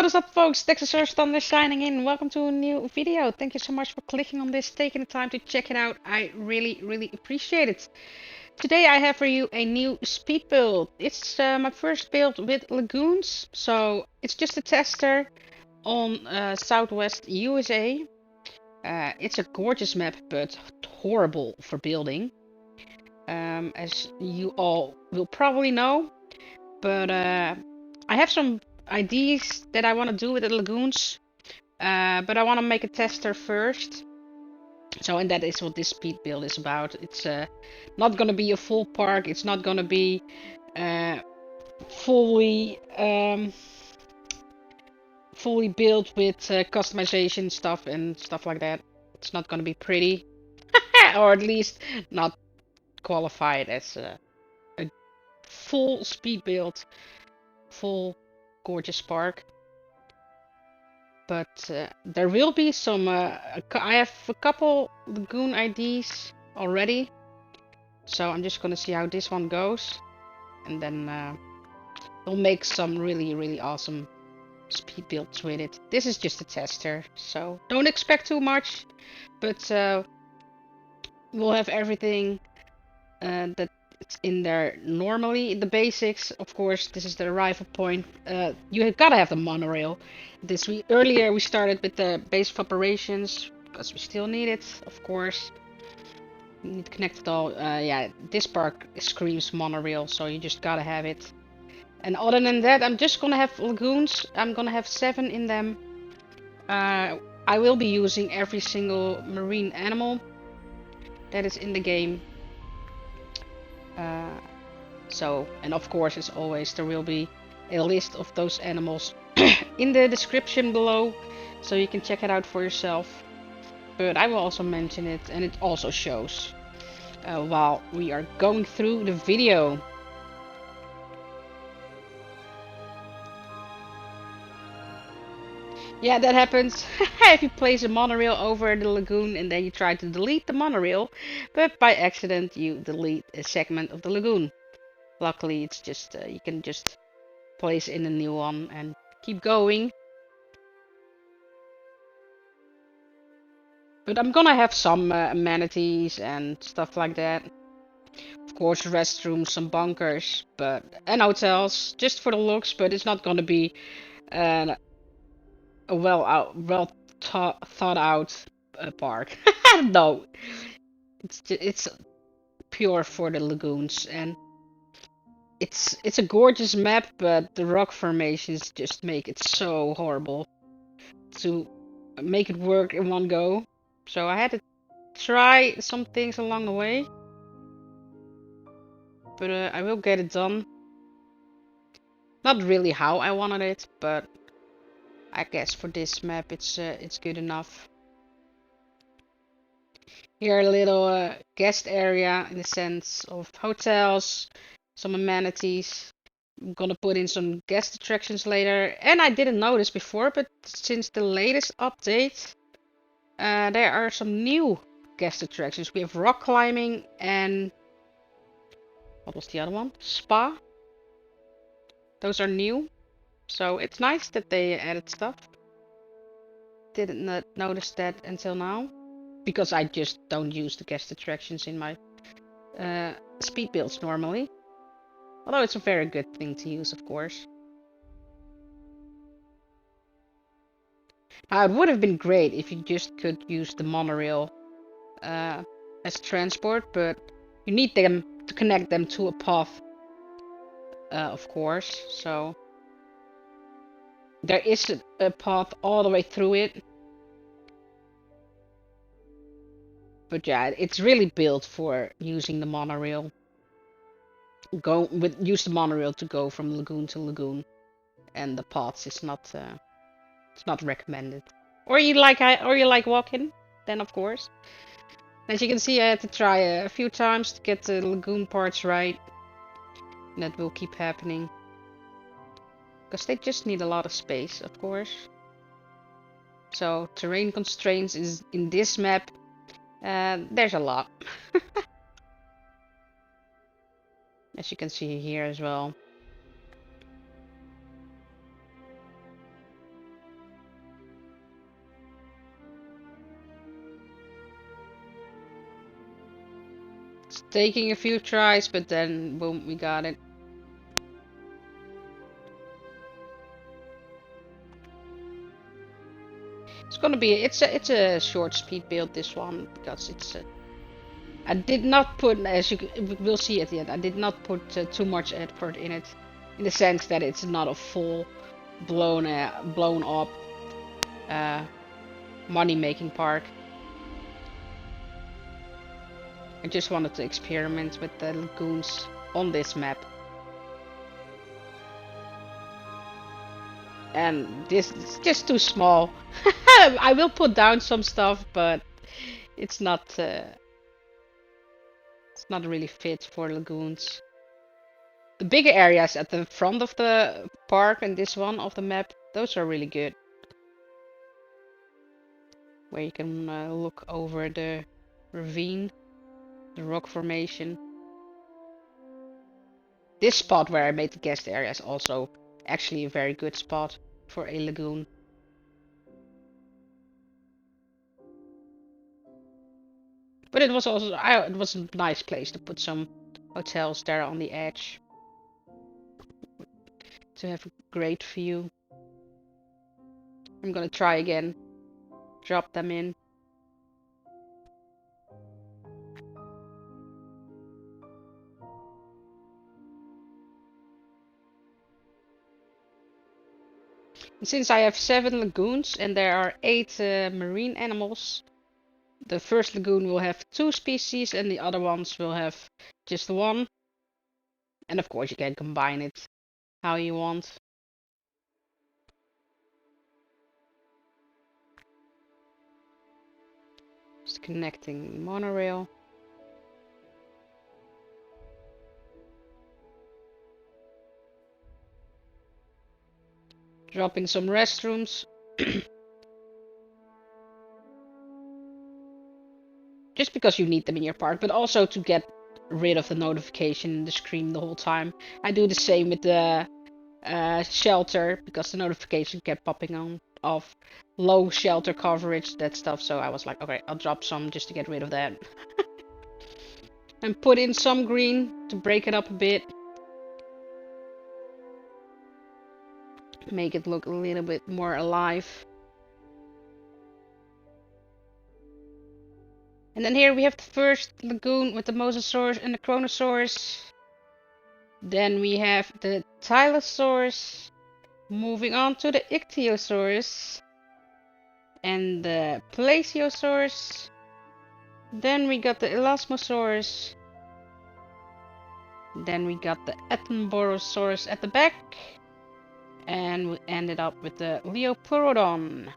What is up, folks? Ichthyosaurus Thunder signing in. Welcome to a new video. Thank you so much for clicking on this, taking the time to check it out. I really appreciate it. Today I have for you a new speed build. It's my first build with Lagoons, so it's just a tester on Southwest USA. It's a gorgeous map, but horrible for building, as you all will probably know. But I have some ideas that I want to do with the Lagoons, but I want to make a tester first. So, and that is what this speed build is about. It's not going to be a full park. It's not going to be fully fully built with customization stuff and stuff like that. It's not going to be pretty, or at least not qualified as a full speed build, full gorgeous park. But there will be some. I have a couple Lagoon IDs already, so I'm just gonna see how this one goes, and then we'll make some really awesome speed builds with it. This is just a tester, so don't expect too much, but we'll have everything that it's in there normally. The basics, of course. This is the arrival point. You gotta have the monorail. Earlier we started with the base of operations because we still need it, of course. You need to connect it all. Yeah, this park screams monorail, so you just gotta have it. And other than that, I'm just gonna have lagoons. I'm gonna have 7 in them. I will be using every single marine animal that is in the game. And of course, as always, there will be a list of those animals in the description below, so you can check it out for yourself. But I will also mention it, and it also shows while we are going through the video. Yeah, that happens if you place a monorail over the lagoon and then you try to delete the monorail, but by accident you delete a segment of the lagoon. Luckily, it's just you can just place in a new one and keep going. But I'm gonna have some amenities and stuff like that. Of course, restrooms, some bunkers, and hotels, just for the looks. But it's not gonna be a well thought out park. No, it's pure for the lagoons, and it's a gorgeous map, but the rock formations just make it so horrible to make it work in one go. So I had to try some things along the way, but I will get it done. Not really how I wanted it, but I guess for this map it's good enough. Here a little guest area in the sense of hotels, some amenities. I'm gonna put in some guest attractions later, and I didn't notice before, but since the latest update, there are some new guest attractions. We have rock climbing and what was the other one? Spa. Those are new, so it's nice that they added stuff. Didn't notice that until now, because I just don't use the guest attractions in my speed builds normally. Although it's a very good thing to use, of course. Now, it would have been great if you just could use the monorail as transport, but you need them to connect them to a path, of course. So there is a path all the way through it. But yeah, it's really built for using the monorail. Use the monorail to go from lagoon to lagoon, and the paths is not it's not recommended. Or you like walking, then of course. As you can see, I had to try a few times to get the lagoon parts right. And that will keep happening, because they just need a lot of space, of course. So terrain constraints is in this map. There's a lot. As you can see here as well. It's taking a few tries, but then boom, we got it. It's gonna be it's a short speed build, this one, because it's I did not put, as you will see at the end, I did not put too much effort in it, in the sense that it's not a full blown up money making park. I just wanted to experiment with the lagoons on this map. And this is just too small. I will put down some stuff, but it's not really fit for lagoons. The bigger areas at the front of the park and this one of the map, those are really good. Where you can look over the ravine, the rock formation. This spot where I made the guest area is also actually a very good spot for a lagoon. But it was also it was a nice place to put some hotels there on the edge to have a great view. I'm gonna try again. Drop them in. And since I have 7 lagoons and there are 8 marine animals, the first lagoon will have 2 species and the other ones will have just 1. And of course you can combine it how you want. Just connecting monorail. Dropping some restrooms. Just because you need them in your park, but also to get rid of the notification and the screen the whole time. I do the same with the shelter, because the notification kept popping on of low shelter coverage, that stuff. So I was like, okay, I'll drop some just to get rid of that. And put in some green to break it up a bit. Make it look a little bit more alive. And then here we have the first lagoon with the Mosasaurus and the Kronosaurus. Then we have the Tylosaurus. Moving on to the Ichthyosaurus. And the Plesiosaurus. Then we got the Elasmosaurus. Then we got the Attenborosaurus at the back. And we ended up with the Liopleurodon.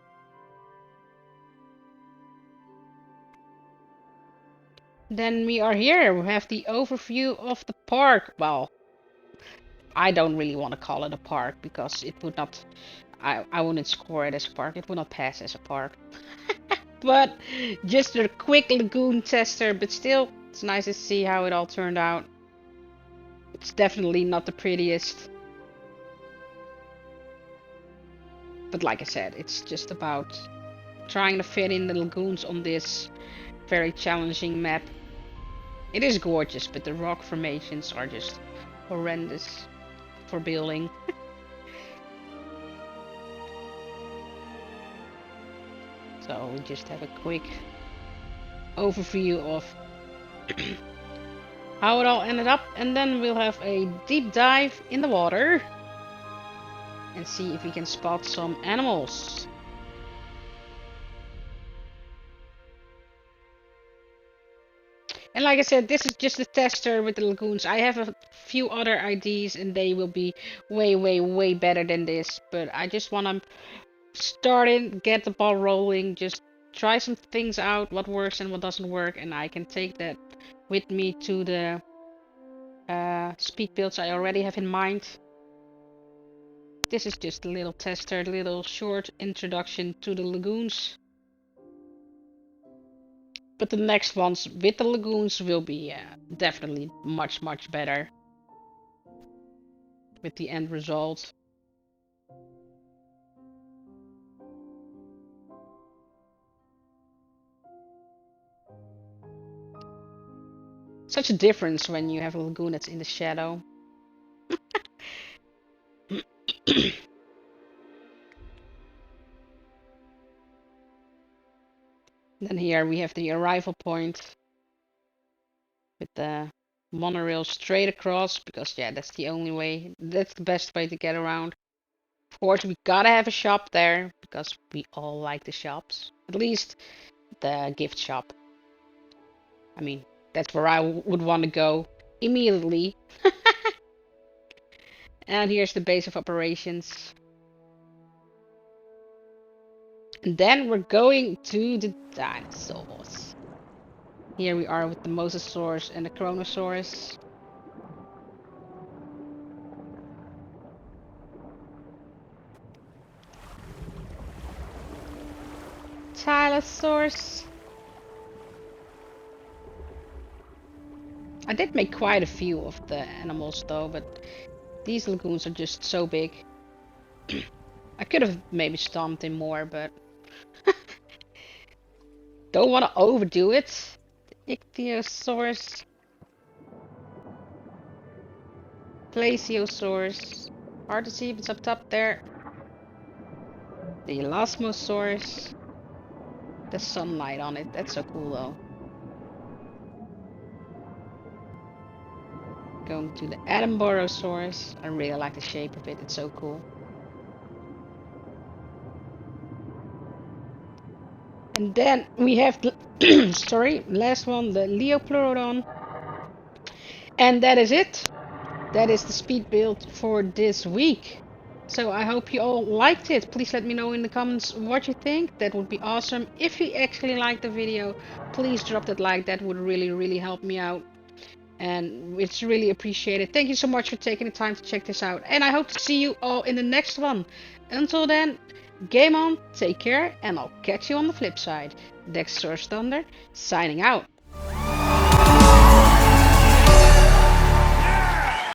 Then we are here. We have the overview of the park. Well, I don't really want to call it a park because it would not... I wouldn't score it as a park. It would not pass as a park. But just a quick lagoon tester. But still, it's nice to see how it all turned out. It's definitely not the prettiest. But like I said, it's just about trying to fit in the lagoons on this very challenging map. It is gorgeous, but the rock formations are just horrendous for building. So we just have a quick overview of how it all ended up, and then we'll have a deep dive in the water and see if we can spot some animals. And like I said, this is just a tester with the lagoons. I have a few other ideas and they will be way better than this. But I just want to start in, get the ball rolling, just try some things out, what works and what doesn't work. And I can take that with me to the speed builds I already have in mind. This is just a little tester, little short introduction to the lagoons. But the next ones with the lagoons will be definitely much better with the end result. Such a difference when you have a lagoon that's in the shadow. Then here we have the arrival point with the monorail straight across, because yeah, that's the only way, that's the best way to get around. Of course, we gotta have a shop there, because we all like the shops. At least the gift shop. I mean, that's where I would want to go immediately. And here's the base of operations. And then we're going to the dinosaurs. Here we are with the Mosasaurus and the Kronosaurus. Tylosaurus. I did make quite a few of the animals though, but these lagoons are just so big. I could have maybe stomped in more, but don't want to overdo it. The Ichthyosaurus. Plesiosaurus. Hard to see if it's up top there. The Elasmosaurus. The sunlight on it. That's so cool though. Going to the Attenborosaurus. I really like the shape of it. It's so cool. And then we have the sorry, last one, the Liopleurodon. And that is it. That is the speed build for this week. So I hope you all liked it. Please let me know in the comments what you think. That would be awesome. If you actually liked the video, please drop that like. That would really help me out. And it's really appreciated. Thank you so much for taking the time to check this out. And I hope to see you all in the next one. Until then, game on, take care, and I'll catch you on the flip side. Dexterous Thunder, signing out.